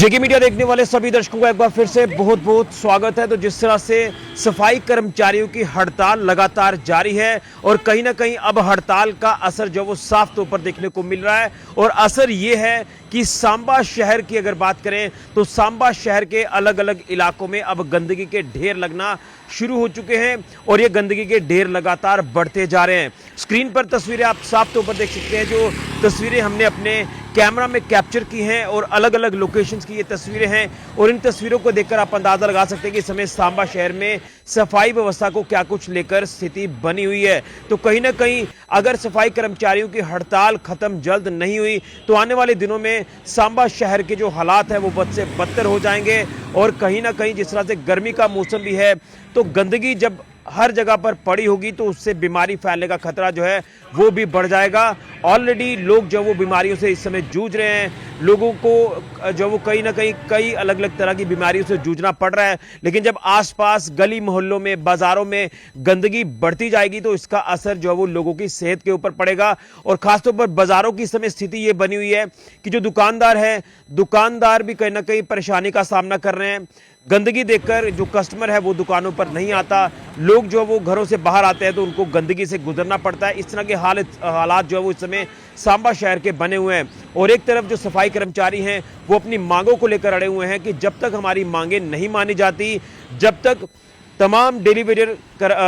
जेके media देखने वाले सभी दर्शकों का एक बार फिर से बहुत बहुत स्वागत है। तो जिस तरह से सफाई कर्मचारियों की हड़ताल लगातार जारी है और कहीं ना कहीं अब हड़ताल का असर जो वो साफ तौर पर देखने को मिल रहा है और असर ये है कि सांबा शहर की अगर बात करें तो सांबा शहर के अलग अलग इलाकों में अब गंदगी के ढेर लगना शुरू हो चुके हैं और ये गंदगी के ढेर लगातार बढ़ते जा रहे हैं। स्क्रीन पर तस्वीरें आप साफ तौर पर देख सकते हैं, जो तस्वीरें हमने अपने कैमरा में कैप्चर की हैं और अलग अलग लोकेशंस की ये तस्वीरें हैं और इन तस्वीरों को देखकर आप अंदाजा लगा सकते हैं कि इस समय सांबा शहर में सफाई व्यवस्था को क्या कुछ लेकर स्थिति बनी हुई है। तो कहीं ना कहीं अगर सफाई कर्मचारियों की हड़ताल खत्म जल्द नहीं हुई तो आने वाले दिनों में सांबा शहर के जो हालात है वो बद से बदतर हो जाएंगे और कहीं ना कहीं जिस तरह से गर्मी का मौसम भी है तो गंदगी जब हर जगह पर पड़ी होगी तो उससे बीमारी फैलने का खतरा जो है वो भी बढ़ जाएगा। ऑलरेडी लोग जो वो बीमारियों से इस समय जूझ रहे हैं, लोगों को जो वो कहीं ना कहीं कई अलग अलग तरह की बीमारियों से जूझना पड़ रहा है। लेकिन जब आसपास गली मोहल्लों में बाजारों में गंदगी बढ़ती जाएगी तो इसका असर जो है वो लोगों की सेहत के ऊपर पड़ेगा और खासतौर पर बाजारों की इस समय स्थिति ये बनी हुई है कि जो दुकानदार भी कहीं ना कहीं परेशानी का सामना कर रहे हैं। गंदगी देखकर जो कस्टमर है वो दुकानों पर नहीं आता, लोग जो वो घरों से बाहर आते हैं तो उनको गंदगी से गुजरना पड़ता है। इस तरह के हालात जो है वो इस समय सांबा शहर के बने हुए हैं और एक तरफ जो सफाई कर्मचारी हैं वो अपनी मांगों को लेकर अड़े हुए हैं कि जब तक हमारी मांगें नहीं मानी जाती, जब तक तमाम डेली वेजर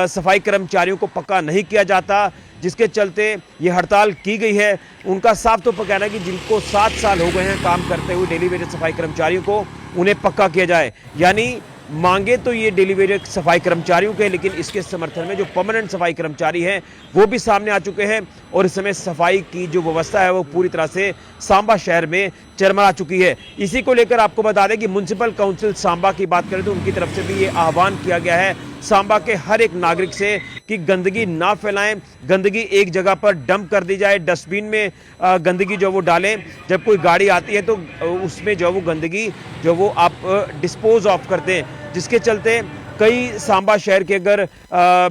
सफाई कर्मचारियों को पक्का नहीं किया जाता, जिसके चलते ये हड़ताल की गई है। उनका साफ तौर पर कहना है कि जिनको 7 साल हो गए हैं काम करते हुए डेली वेजर सफाई कर्मचारियों को, उन्हें पक्का किया जाए। यानी मांगे तो ये डेली वेजर सफाई कर्मचारियों के, लेकिन इसके समर्थन में जो परमानेंट सफाई कर्मचारी हैं वो भी सामने आ चुके हैं और इस समय सफाई की जो व्यवस्था है वो पूरी तरह से सांबा शहर में चरमरा चुकी है। इसी को लेकर आपको बता दें कि म्युनिसिपल काउंसिल सांबा की बात करें तो उनकी तरफ से भी ये आह्वान किया गया है सांबा के हर एक नागरिक से कि गंदगी ना फैलाएं, गंदगी एक जगह पर डंप कर दी जाए, डस्टबिन में गंदगी जो वो डालें। जब कोई गाड़ी आती है तो उसमें जो वो गंदगी जो वो आप डिस्पोज ऑफ कर दें, जिसके चलते कई सांबा शहर के अगर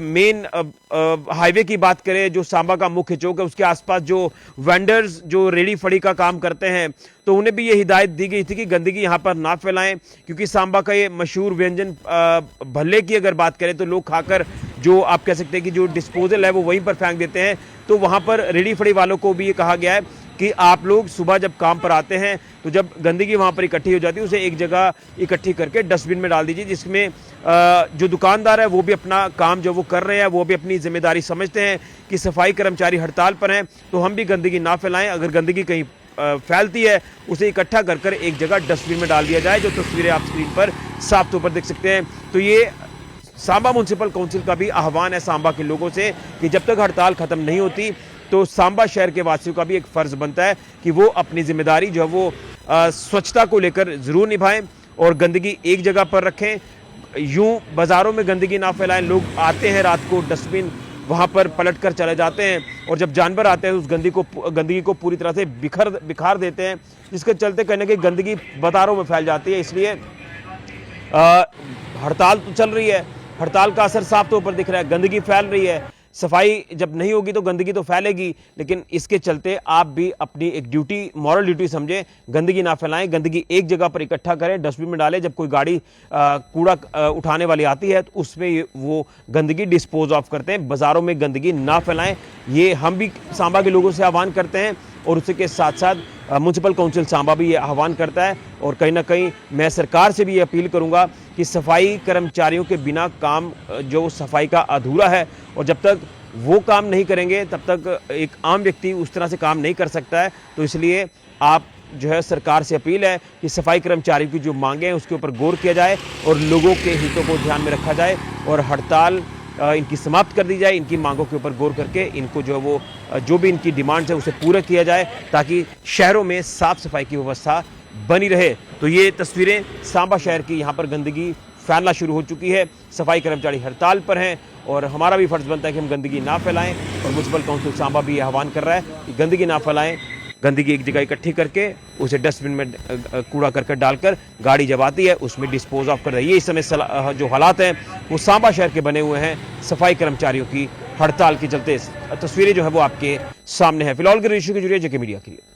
मेन हाईवे की बात करें, जो सांबा का मुख्य चौक है उसके आसपास जो वेंडर्स जो रेडी फड़ी का काम करते हैं तो उन्हें भी ये हिदायत दी गई थी कि गंदगी यहाँ पर ना फैलाएं, क्योंकि सांबा का ये मशहूर व्यंजन भल्ले की अगर बात करें तो लोग खाकर जो आप कह सकते हैं कि जो डिस्पोजल है वो वहीं पर फेंक देते हैं। तो वहाँ पर रेडी फड़ी वालों को भी ये कहा गया है कि आप लोग सुबह जब काम पर आते हैं तो जब गंदगी वहाँ पर इकट्ठी हो जाती है उसे एक जगह इकट्ठी करके डस्टबिन में डाल दीजिए, जिसमें जो दुकानदार है वो भी अपना काम जो वो कर रहे हैं, वो भी अपनी जिम्मेदारी समझते हैं कि सफाई कर्मचारी हड़ताल पर हैं तो हम भी गंदगी ना फैलाएं। अगर गंदगी कहीं फैलती है उसे इकट्ठा कर एक जगह डस्टबिन में डाल दिया जाए, जो तस्वीरें आप स्क्रीन पर साफ तौर पर देख सकते हैं। तो ये सांबा म्युनिसिपल काउंसिल का भी आह्वान है सांबा के लोगों से कि जब तक हड़ताल खत्म नहीं होती तो सांबा शहर के वासियों का भी एक फर्ज बनता है कि वो अपनी जिम्मेदारी जो है वो स्वच्छता को लेकर जरूर निभाएं और गंदगी एक जगह पर रखें। यूं बाजारों में गंदगी ना फैलाएं। लोग आते हैं रात को, डस्टबिन वहां पर पलट कर चले जाते हैं और जब जानवर आते हैं उस गंदगी को पूरी तरह से बिखार देते हैं, जिसके चलते कहीं ना कहीं गंदगी बाजारों में फैल जाती है। इसलिए हड़ताल तो चल रही है, हड़ताल का असर साफ तौर पर दिख रहा है, गंदगी फैल रही है। सफाई जब नहीं होगी तो गंदगी तो फैलेगी, लेकिन इसके चलते आप भी अपनी एक ड्यूटी, मॉरल ड्यूटी समझें, गंदगी ना फैलाएं, गंदगी एक जगह पर इकट्ठा करें, डस्टबिन में डालें। जब कोई गाड़ी कूड़ा उठाने वाली आती है तो उसमें वो गंदगी डिस्पोज ऑफ करते हैं। बाजारों में गंदगी ना फैलाएं, ये हम भी सांबा के लोगों से आह्वान करते हैं और उसी के साथ साथ म्युनिसिपल काउंसिल सांबा भी ये आह्वान करता है। और कहीं ना कहीं मैं सरकार से भी ये अपील करूंगा कि सफाई कर्मचारियों के बिना काम जो सफाई का अधूरा है और जब तक वो काम नहीं करेंगे तब तक एक आम व्यक्ति उस तरह से काम नहीं कर सकता है। तो इसलिए आप जो है सरकार से अपील है कि सफाई कर्मचारियों की जो मांगे हैं उसके ऊपर गौर किया जाए और लोगों के हितों को ध्यान में रखा जाए और हड़ताल इनकी समाप्त कर दी जाए। इनकी मांगों के ऊपर गौर करके इनको जो है वो जो भी इनकी डिमांड्स है उसे पूरा किया जाए ताकि शहरों में साफ सफाई की व्यवस्था बनी रहे। तो ये तस्वीरें सांबा शहर की, यहाँ पर गंदगी फैलना शुरू हो चुकी है, सफाई कर्मचारी हड़ताल पर हैं और हमारा भी फर्ज बनता है कि हम गंदगी ना फैलाएं और म्युनिसिपल काउंसिल सांबा भी आह्वान कर रहा है कि गंदगी ना फैलाएं, गंदगी एक जगह इकट्ठी करके उसे डस्टबिन में कूड़ा करके डालकर गाड़ी जब आती है उसमें डिस्पोज ऑफ कर रही है। ये इस समय जो हालात हैं वो सांबा शहर के बने हुए हैं सफाई कर्मचारियों की हड़ताल के चलते। तस्वीरें जो है वो आपके सामने है। फिलहाल के रेशियो के जरिए जेके मीडिया के लिए।